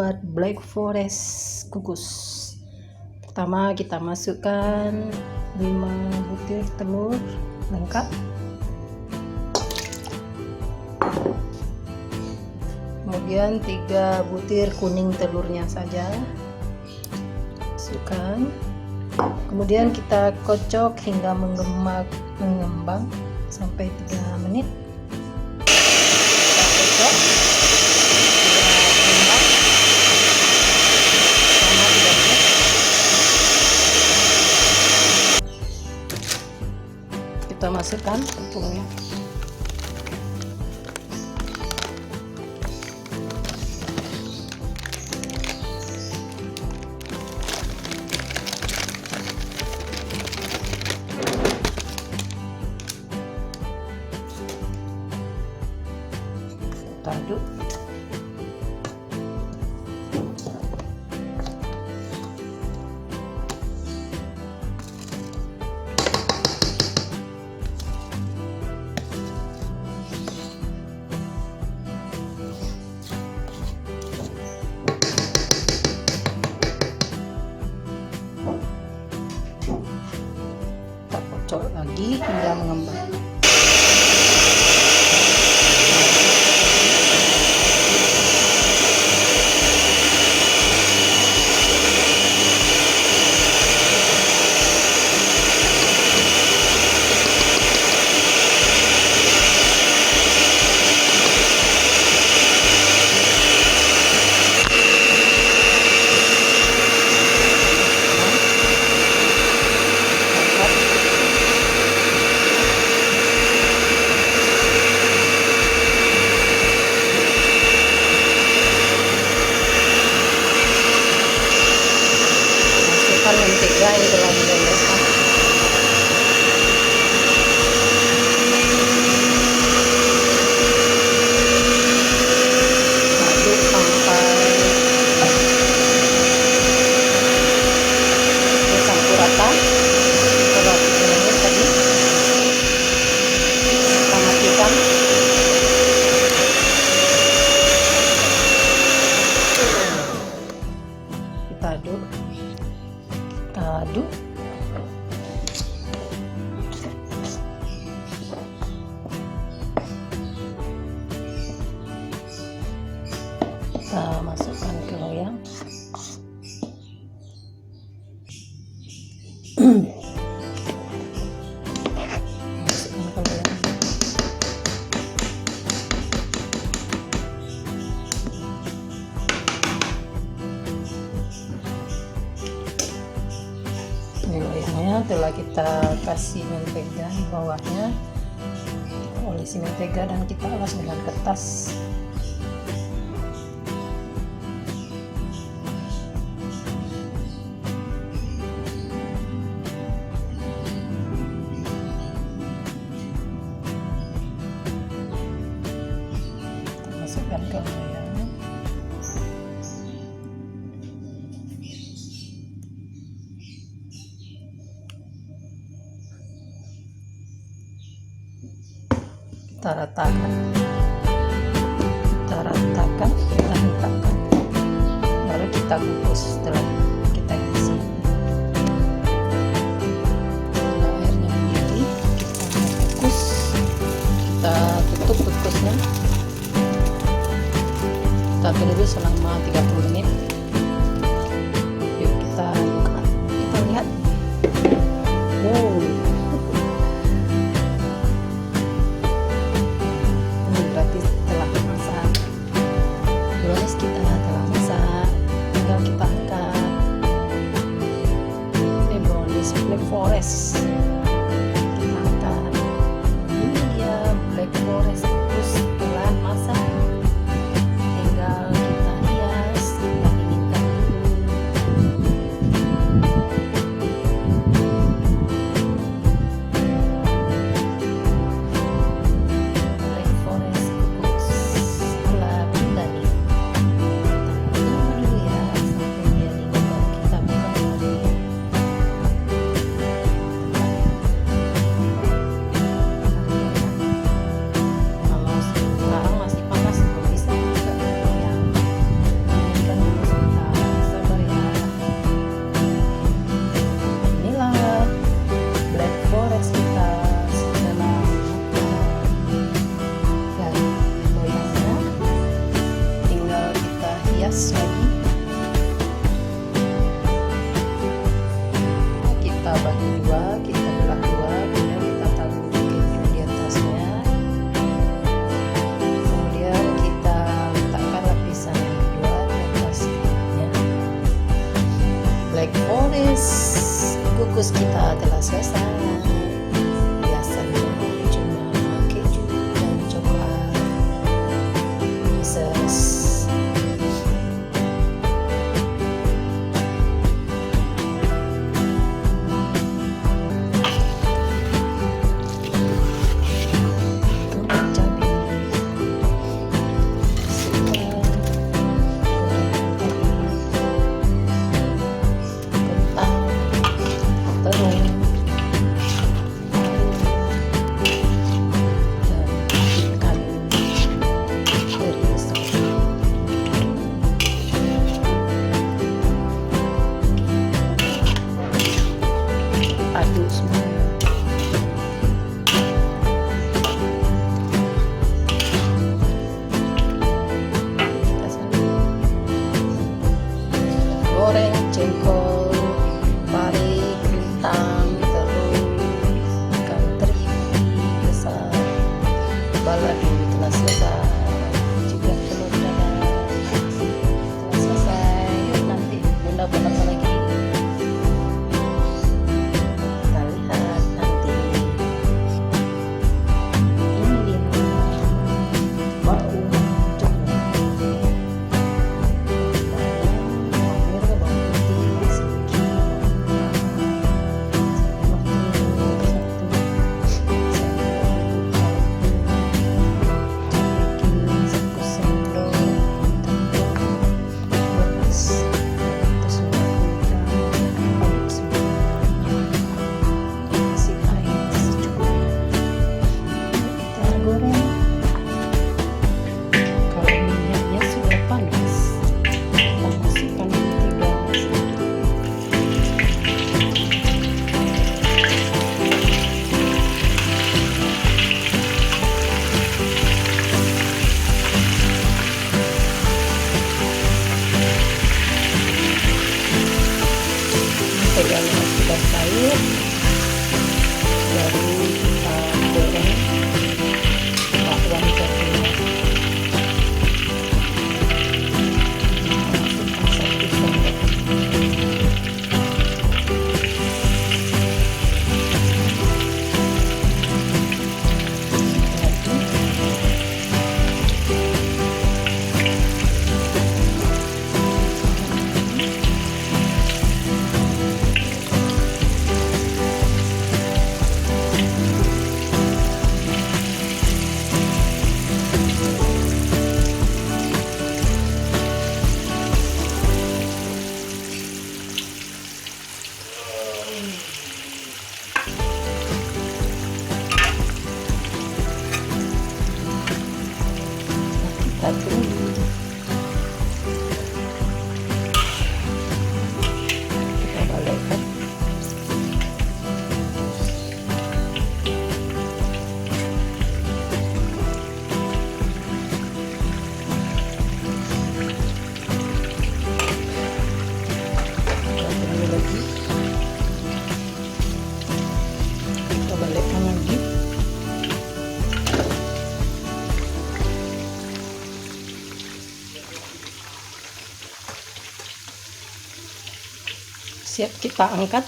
buat black forest kukus. Pertama kita masukkan 5 butir telur lengkap, kemudian 3 butir kuning telurnya saja masukkan, kemudian kita kocok hingga mengembang sampai 3 menit. Kita kocok kita masukkan tepungnya. Kita aduk. Kocok lagi hingga mengembang. Mentega yang telah dioleskan. Aduk sampai campur rata. Kalau 3 menit tadi kita matikan. Kita aduk. Aduk. Kita masukkan ke loyang. Masukkan ke loyang. Ini loyangnya telah kita kasih mentega di bawahnya, kita olesi mentega dan kita alas dengan kertas. Kita masukkan ke loyang. Kita ratakan, kita hentakan, baru kita kukus. Setelah kita isi, setelah airnya mendidih, kita kukus. Kita tutup kukusnya, kita tunggu selama 30 menit. Yuk kita buka, kita lihat. Wow, berarti telah masak. Brownies kita telah masak, tinggal kita angkat. Ini brownies black forest. Kita angkat. Ini dia black forest kukus telah masak. Tinggal kita hias, kita dinginkan dulu. guys, kukus kita telah selesai. Biasanya cuma keju dan coklat. Yesus. Aduk semua. Goreng jengkol, pari, kentang, telur, ikan teri besar, balado telah selesai, juga telur dadar telah selesai. Yuk nanti bunda buat apa lagi? Kita lihat nanti. Ini dia bau coklat. Teganya sudah cair, baru kita goreng bakwan jadinya. Masukkan 1 sendok. Kita tunggu. Kita balikkan. Kita tunggu lagi. Kita balikkan lagi. Siap kita angkat.